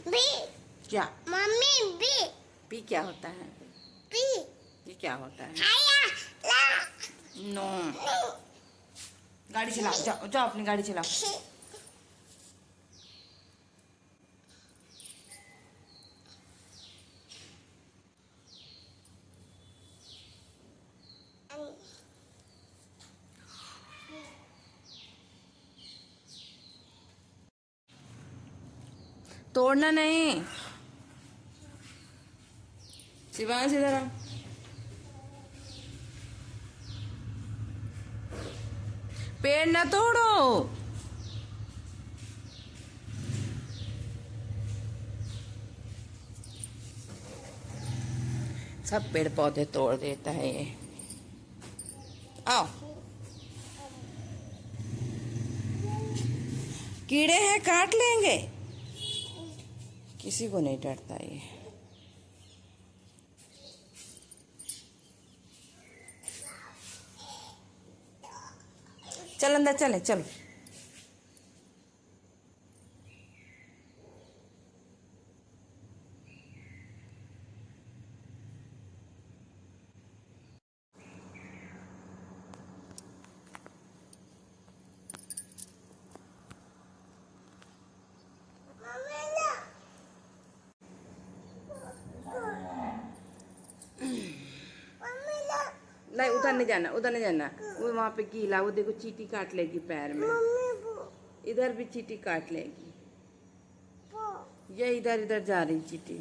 B क्या? Mummy B P क्या होता है? बी ये क्या होता है? आया ला नो। गाड़ी चलाओ, जाओ जाओ अपनी गाड़ी चलाओ। तोड़ना नहीं। शिवांश इधर आओ। पेड़ ना तोड़ो। सब पेड़ पौधे तोड़ देता है ये। आओ। कीड़े हैं, काट लेंगे। किसी को नहीं डरता ये। चल अंदर चले, चलो। नहीं, उधर नहीं जाना, उधर नहीं जाना। वो वहाँ पे गीला, वो देखो चींटी काट लेगी पैर में। इधर भी चींटी काट लेगी। ये इधर इधर जा रही चींटी।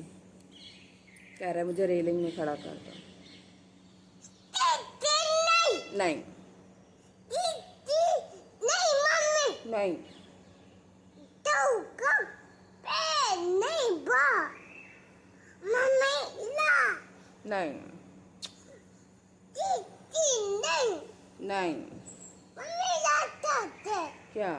कह रहा है मुझे रेलिंग में खड़ा कर दो। नहीं नहीं नहीं नहीं। क्या?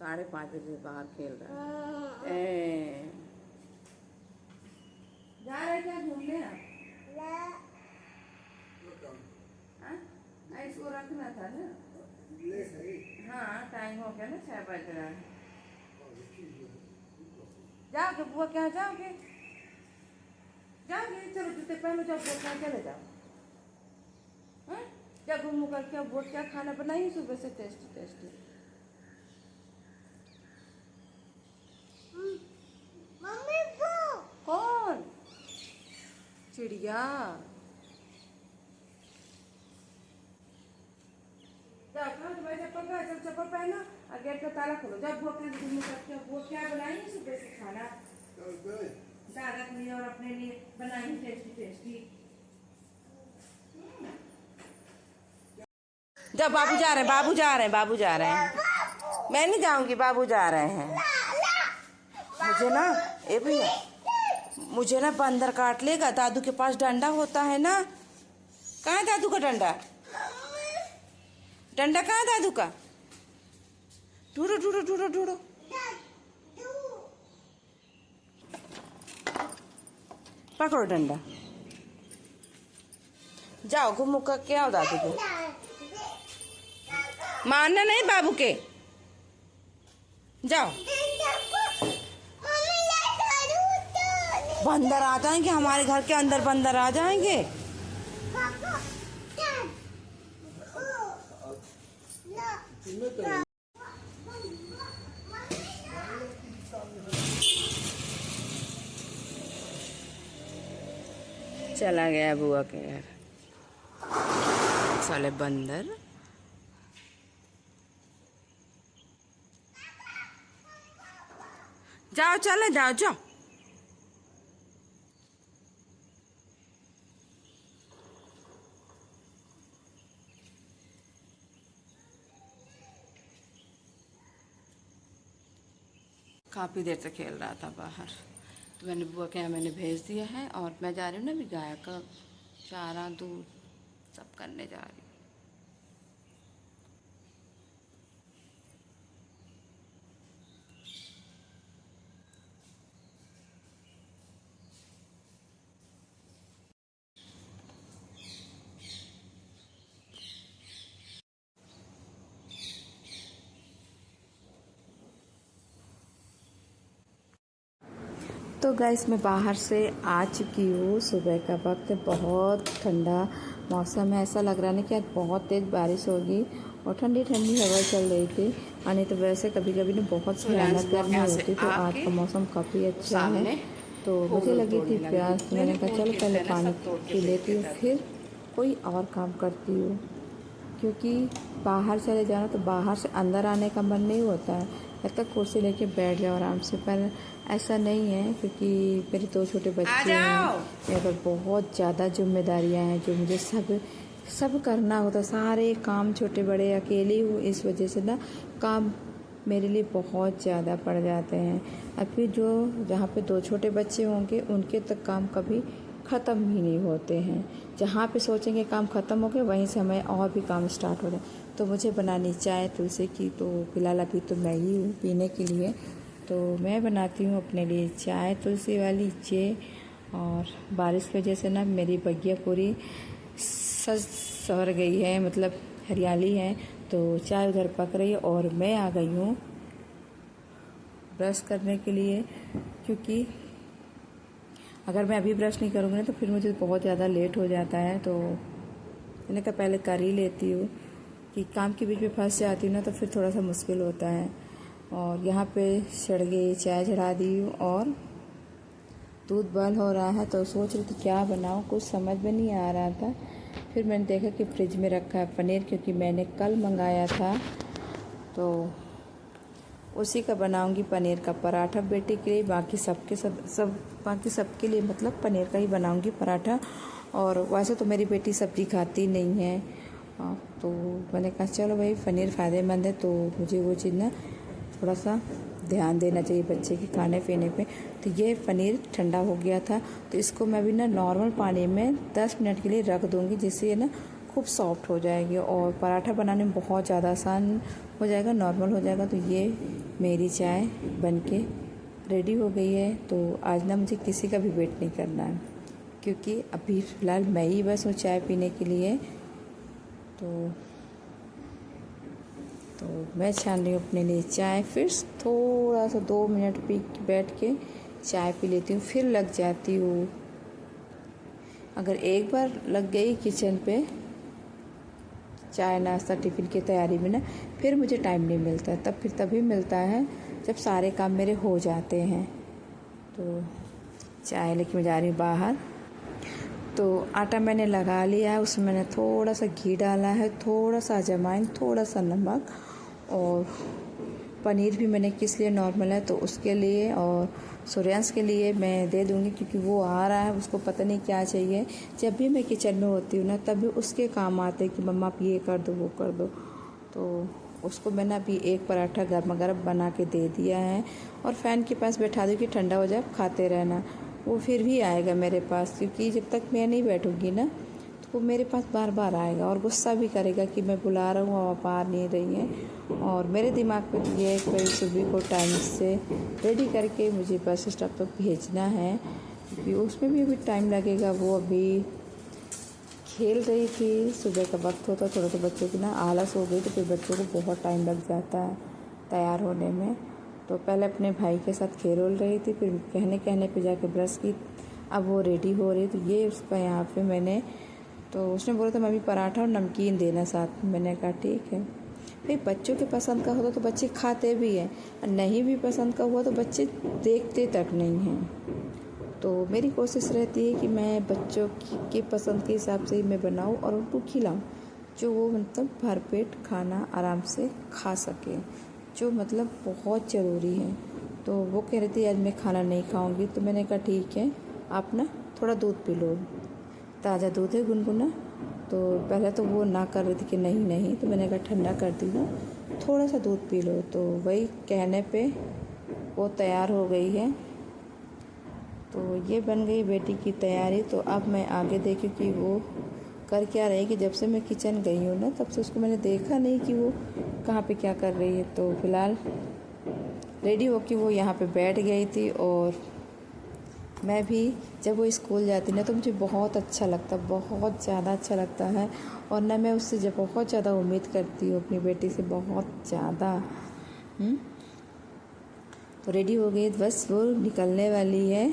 5:30 बजे बाहर खेल रहा है। जा रहे क्या घूमने आप? इसको रखना था ना। हाँ, टाइम हो गया ना, 6 बज रहा है। जाओगे बुआ क्या? जाओगे जाओगे? चलो जूते पहनो, जाओ बुआ क्या, चले जाओ। हाँ, क्या घूमू कर, क्या बुआ क्या खाना बनाई सुबह से टेस्टी टेस्टी? कौन? चिड़िया। जाओ खाओ, तुम्हारे चप्पल का, चल चप्पल पहनो और गेट का ताला खोलो। जाओ बुआ के घूमने सकते हो। बुआ क्या बनाई सुबह से खाना? दादा के लिए और अपने लिए बनाई टेस्टी टेस्टी। जब बाबू जा रहे हैं, बाबू जा रहे हैं, बाबू जा रहे हैं। मैं नहीं जाऊंगी, बाबू जा रहे हैं। मुझे ना, ए भैया, मुझे ना बंदर काट लेगा। दादू के पास डंडा होता है ना। कहाँ है दादू का डंडा? डंडा कहाँ है दादू का? ढूंढो ढूंढो ढूंढो ढूंढो। पकड़ो डंडा। जाओ घूमो करके आओ दादू को। मारना नहीं बाबू के। जाओ। बंदर आ जाएंगे हमारे घर के अंदर, बंदर आ जाएंगे। चला गया बुआ के घर साले बंदर। जाओ चले जाओ, जाओ। काफ़ी देर से खेल रहा था बाहर, तो मैंने बुआ के यहाँ मैंने भेज दिया है। और मैं जा रही हूँ ना अभी गाय का चारा दूध सब करने जा रही हूँ। तो गाइस मैं बाहर से आ चुकी हूँ। सुबह का वक्त बहुत ठंडा मौसम है, ऐसा लग रहा है ना कि आज बहुत तेज़ बारिश होगी और ठंडी ठंडी हवा चल रही थी। नहीं तो वैसे कभी कभी ना बहुत भयानक गर्मी होती, तो आज का मौसम काफ़ी अच्छा है। तो मुझे लगी थी प्यास, तो मैंने कहा चलो पहले पानी पी लेती हूँ, फिर कोई और काम करती हूँ। क्योंकि बाहर चले जाना तो बाहर से अंदर आने का मन नहीं होता है, लगता कुर्सी लेके बैठ जाओ आराम से, पर ऐसा नहीं है क्योंकि मेरे 2 छोटे बच्चे हैं, मेरे पर बहुत ज़्यादा जिम्मेदारियां हैं जो मुझे सब करना होता। सारे काम छोटे बड़े अकेली हूँ, इस वजह से ना काम मेरे लिए बहुत ज़्यादा पड़ जाते हैं। अभी जो जहाँ पे 2 छोटे बच्चे होंगे उनके तक काम कभी ख़त्म ही नहीं होते हैं। जहाँ पे सोचेंगे काम ख़त्म हो गया, वहीं से हमें और भी काम स्टार्ट हो जाए। तो मुझे बनानी चाय तुलसी की, तो फिलहाल अभी तो मैं ही हूँ पीने के लिए, तो मैं बनाती हूँ अपने लिए चाय तुलसी वाली चाय। और बारिश की वजह से ना मेरी बगिया पूरी सज सवर गई है, मतलब हरियाली है। तो चाय उधर पक रही है और मैं आ गई हूँ ब्रश करने के लिए, क्योंकि अगर मैं अभी ब्रश नहीं करूँगी ना तो फिर मुझे बहुत ज़्यादा लेट हो जाता है। तो मैंने कहा पहले कर ही लेती हूँ, कि काम के बीच में फंस जाती हूँ ना तो फिर थोड़ा सा मुश्किल होता है। और यहाँ पे चढ़ गई, चाय चढ़ा दी हूँ और दूध बॉयल हो रहा है। तो सोच रही थी क्या बनाऊँ, कुछ समझ में नहीं आ रहा था। फिर मैंने देखा कि फ्रिज में रखा है पनीर, क्योंकि मैंने कल मंगाया था, तो उसी का बनाऊंगी पनीर का पराठा बेटे के लिए। बाकी बाकी सबके लिए मतलब पनीर का ही बनाऊंगी पराठा। और वैसे तो मेरी बेटी सब्ज़ी खाती नहीं है, तो मैंने कहा चलो भाई पनीर फ़ायदेमंद है, तो मुझे वो चीज़ ना थोड़ा सा ध्यान देना चाहिए बच्चे के खाने पीने पे। तो ये पनीर ठंडा हो गया था, तो इसको मैं भी ना नॉर्मल पानी में 10 मिनट के लिए रख दूँगी, जिससे ये ना खूब सॉफ्ट हो जाएगी और पराठा बनाने में बहुत ज़्यादा आसान हो जाएगा, नॉर्मल हो जाएगा। तो ये मेरी चाय बनके रेडी हो गई है। तो आज ना मुझे किसी का भी वेट नहीं करना है, क्योंकि अभी फ़िलहाल मैं ही बस हूँ चाय पीने के लिए। तो मैं छान रही हूँ अपने लिए चाय, फिर थोड़ा सा 2 मिनट बैठ के चाय पी लेती हूँ, फिर लग जाती हूँ। अगर एक बार लग गई किचन पे चाय नाश्ता टिफ़िन की तैयारी में ना, फिर मुझे टाइम नहीं मिलता, तभी मिलता है जब सारे काम मेरे हो जाते हैं। तो चाय लेके मैं जा रही हूँ बाहर। तो आटा मैंने लगा लिया है, उसमें मैंने थोड़ा सा घी डाला है, थोड़ा सा अजवाइन, थोड़ा सा नमक, और पनीर भी मैंने किस लिए नॉर्मल है तो उसके लिए, और सूर्यांश के लिए मैं दे दूँगी क्योंकि वो आ रहा है, उसको पता नहीं क्या चाहिए। जब भी मैं किचन में होती हूँ ना तभी उसके काम आते हैं कि मम्मा आप ये कर दो वो कर दो। तो उसको मैंने अभी एक पराठा गर्मा गर्म बना के दे दिया है और फ़ैन के पास बैठा दूँ कि ठंडा हो जाए, खाते रहना। वो फिर भी आएगा मेरे पास, क्योंकि जब तक मैं नहीं बैठूँगी ना तो वो मेरे पास बार बार आएगा और गुस्सा भी करेगा कि मैं बुला रहा हूँ आप आ नहीं रही हैं। और मेरे दिमाग पे ये है कि भाई सुबह को टाइम से रेडी करके मुझे बस स्टॉप तक भेजना है, क्योंकि उसमें भी अभी टाइम लगेगा। वो अभी खेल रही थी, सुबह का वक्त होता, थोड़ा सा बच्चों की ना आलस हो गई, तो फिर बच्चों को बहुत टाइम लग जाता है तैयार होने में। तो पहले अपने भाई के साथ खेल रही थी, फिर कहने पे जाके ब्रश की, अब वो रेडी हो रही। तो ये उसका यहाँ पे मैंने, तो उसने बोला था मम्मी पराठा और नमकीन देना साथ में। मैंने कहा ठीक है भाई, बच्चों के पसंद का होता तो बच्चे खाते भी हैं, और नहीं भी पसंद का हुआ तो बच्चे देखते तक नहीं हैं। तो मेरी कोशिश रहती है कि मैं बच्चों की पसंद के हिसाब से ही मैं बनाऊँ और उनको खिलाऊँ, जो वो मतलब भरपेट खाना आराम से खा सके, जो मतलब बहुत ज़रूरी है। तो वो कह रही थी आज मैं खाना नहीं खाऊंगी, तो मैंने कहा ठीक है आप ना थोड़ा दूध पी लो, ताज़ा दूध है गुनगुना। तो पहले तो वो ना कर रही थी कि नहीं, तो मैंने कहा ठंडा कर दी हूँ, थोड़ा सा दूध पी लो। तो वही कहने पे वो तैयार हो गई है। तो ये बन गई बेटी की तैयारी। तो अब मैं आगे देखी कि वो कर क्या रही, कि जब से मैं किचन गई हूँ ना तब से उसको मैंने देखा नहीं कि वो कहाँ पे क्या कर रही है। तो फिलहाल रेडी होके वो यहाँ पे बैठ गई थी, और मैं भी जब वो स्कूल जाती ना तो मुझे बहुत अच्छा लगता, बहुत ज़्यादा अच्छा लगता है। और ना मैं उससे जब बहुत ज़्यादा उम्मीद करती हूँ अपनी बेटी से, बहुत ज़्यादा। तो रेडी हो गई, बस वो निकलने वाली है।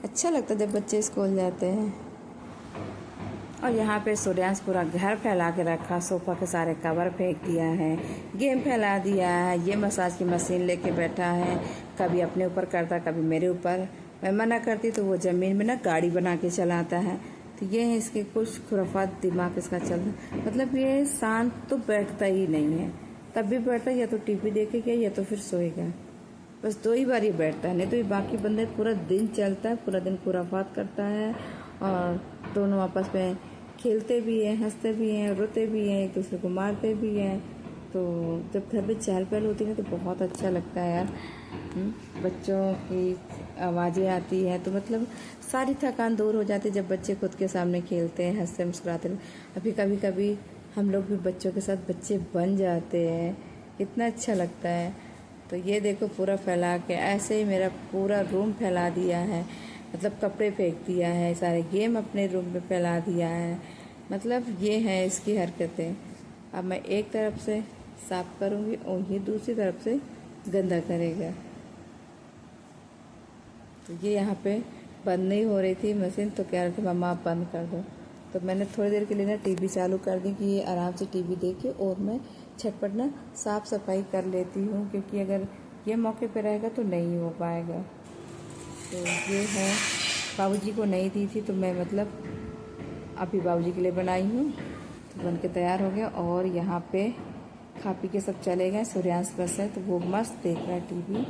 अच्छा लगता है जब बच्चे स्कूल जाते हैं। और यहाँ पे सूर्यांश पूरा घर फैला के रखा, सोफ़ा के सारे कवर फेंक दिया है, गेम फैला दिया है, ये मसाज की मशीन लेके बैठा है, कभी अपने ऊपर करता कभी मेरे ऊपर। मैं मना करती तो वो ज़मीन में ना गाड़ी बना के चलाता है। तो ये है इसके कुछ खुराफात, दिमाग इसका चलता, मतलब ये शांत तो बैठता ही नहीं है। तब भी बैठता या तो टीवी देखेगा या तो फिर सोएगा, बस 2 ही बार ये बैठता है, नहीं तो ये बाकी बंदे पूरा दिन चलता है, पूरा दिन खुराफात करता है। और दोनों आपस में खेलते भी हैं, हंसते भी हैं, रोते भी हैं, एक दूसरे को मारते भी हैं। तो जब घर में चहल पहल होती है ना तो बहुत अच्छा लगता है यार। बच्चों की आवाज़ें आती हैं तो मतलब सारी थकान दूर हो जाती है जब बच्चे खुद के सामने खेलते हैं, हंसते मुस्कुराते हैं। अभी कभी कभी हम लोग भी बच्चों के साथ बच्चे बन जाते हैं, कितना अच्छा लगता है। तो ये देखो पूरा फैला के ऐसे ही मेरा पूरा रूम फैला दिया है, मतलब कपड़े फेंक दिया है, सारे गेम अपने रूम में फैला दिया है। मतलब ये है इसकी हरकतें। अब मैं एक तरफ से साफ करूँगी और ये दूसरी तरफ से गंदा करेगा। तो ये यहाँ पे बंद नहीं हो रही थी मशीन, तो कह रहे थे मम्मा आप बंद कर दो। तो मैंने थोड़ी देर के लिए ना टीवी चालू कर दी कि ये आराम से टीवी देखे और मैं झटपट ना साफ़ सफाई कर लेती हूँ, क्योंकि अगर ये मौके पे रहेगा तो नहीं हो पाएगा। तो ये है, बाबूजी को नहीं दी थी तो मैं मतलब अभी बाबूजी के लिए बनाई हूँ। तो बन के तैयार हो गया और यहाँ पे खा पी के सब चले गए। सूर्यांश बस है तो वो मस्त देख रहा है टीवी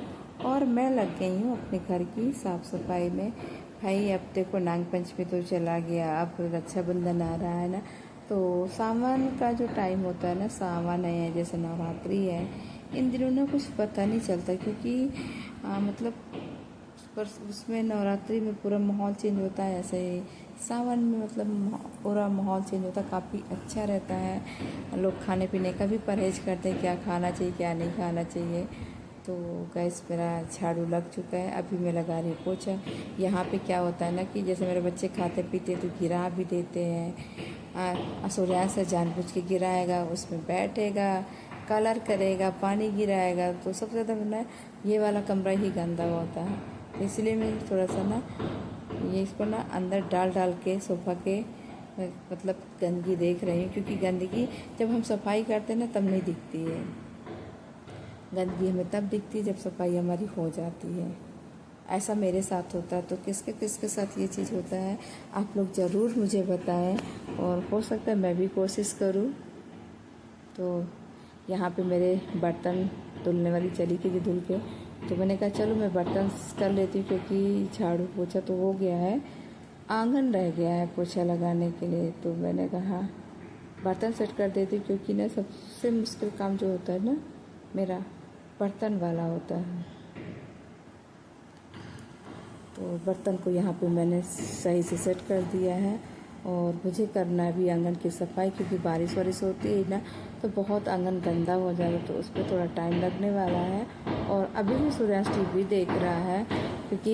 और मैं लग गई हूँ अपने घर की साफ़ सफाई में। भाई अब देखो नाग पंचमी तो चला गया, अब रक्षाबंधन आ रहा है ना, तो सावन का जो टाइम होता है ना, सावन है जैसे नवरात्रि है, इन दिनों ना कुछ पता नहीं चलता, क्योंकि मतलब पर उसमें नवरात्रि में पूरा माहौल चेंज होता है, ऐसे ही सावन में मतलब पूरा माहौल चेंज होता है, काफ़ी अच्छा रहता है। लोग खाने पीने का भी परहेज करते हैं, क्या खाना चाहिए क्या नहीं खाना चाहिए। तो गैस मेरा झाड़ू लग चुका है, अभी मैं लगा रही हूँ पोछा। यहाँ पे क्या होता है ना कि जैसे मेरे बच्चे खाते पीते तो गिरा भी देते हैं। सूर्यांश से जानबूझ के गिराएगा, उसमें बैठेगा, कलर करेगा, पानी गिराएगा, तो सबसे ज़्यादा ना ये वाला कमरा ही गंदा होता है। तो इसलिए मैं थोड़ा सा ना ये इसको ना अंदर डाल डाल के सोफ़ा के मतलब गंदगी देख रही हूँ, क्योंकि गंदगी जब हम सफाई करते हैं ना तब नहीं दिखती है, गंदगी हमें तब दिखती है जब सफाई हमारी हो जाती है। ऐसा मेरे साथ होता है। तो किसके किसके साथ ये चीज़ होता है आप लोग ज़रूर मुझे बताएं, और हो सकता है मैं भी कोशिश करूं। तो यहाँ पे मेरे बर्तन धुलने वाली चली गई धुल के, तो मैंने कहा चलो मैं बर्तन कर लेती हूँ, क्योंकि झाड़ू पोछा तो हो गया है, आंगन रह गया है पोछा लगाने के लिए। तो मैंने कहा बर्तन सेट कर देती हूँ, क्योंकि ना सबसे मुश्किल काम जो होता है ना मेरा बर्तन वाला होता है। तो बर्तन को यहाँ पे मैंने सही से सेट कर दिया है, और मुझे करना है भी आंगन की सफाई, क्योंकि बारिश वारिश होती है ना तो बहुत आंगन गंदा हो जाएगा, तो उस पर थोड़ा टाइम लगने वाला है। और अभी भी सूर्यांश टीवी देख रहा है, क्योंकि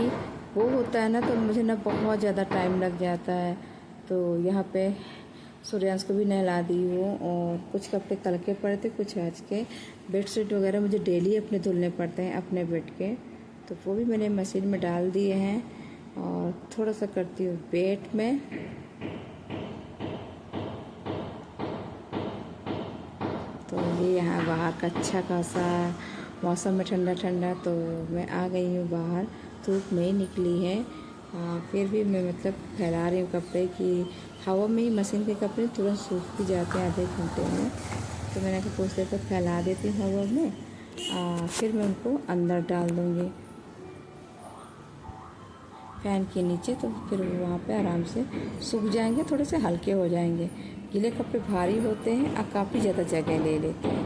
वो होता है ना तो मुझे ना बहुत ज़्यादा टाइम लग जाता है। तो यहाँ पे सूर्यांश को भी नहला दी हूँ, और कुछ कपड़े कल के पड़े थे, कुछ आज के। बेडशीट वगैरह मुझे डेली अपने धुलने पड़ते हैं अपने बेड के, तो वो भी मैंने मशीन में डाल दिए हैं। और थोड़ा सा करती हूँ बेड में, तो ये यहाँ बाहर का अच्छा खासा मौसम में ठंडा ठंडा, तो मैं आ गई हूँ बाहर, धूप नहीं निकली है। फिर भी मैं मतलब फैला रही हूँ कपड़े की हवा में ही, मशीन के कपड़े तुरंत सूख भी जाते हैं आधे घंटे में। तो मैंने कहा कुछ देर तक फैला देती हूँ हवा में, फिर मैं उनको अंदर डाल दूँगी फ़ैन के नीचे, तो फिर वहाँ पे आराम से सूख जाएंगे, थोड़े से हल्के हो जाएंगे। गीले कपड़े भारी होते हैं और काफ़ी ज़्यादा जगह ले लेते हैं,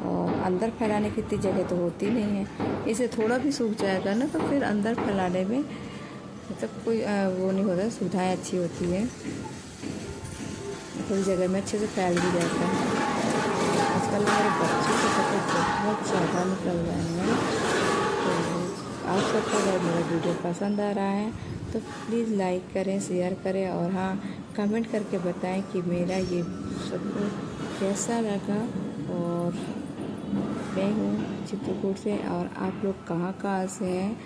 और अंदर फैलाने की इतनी जगह तो होती नहीं है। इसे थोड़ा भी सूख जाएगा ना तो फिर अंदर फैलाने में मतलब कोई वो नहीं होता, सुविधाएँ अच्छी होती है, थोड़ी जगह में अच्छे से फैल भी जाता है। आजकल मेरे बच्चों के कपड़े बहुत ज़्यादा निकल रहे हैं। तो आप सबको अगर मेरा वीडियो पसंद आ रहा है तो प्लीज़ लाइक करें, शेयर करें, और हाँ कमेंट करके बताएं कि मेरा ये सब कैसा लगा। और मैं हूँ चित्रकूट से और आप लोग कहाँ से हैं।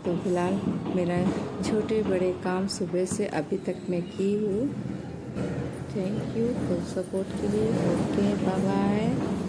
तो फिलहाल मेरा छोटे बड़े काम सुबह से अभी तक मैं की हूँ। थैंक यू फुल सपोर्ट के लिए। Okay bye bye.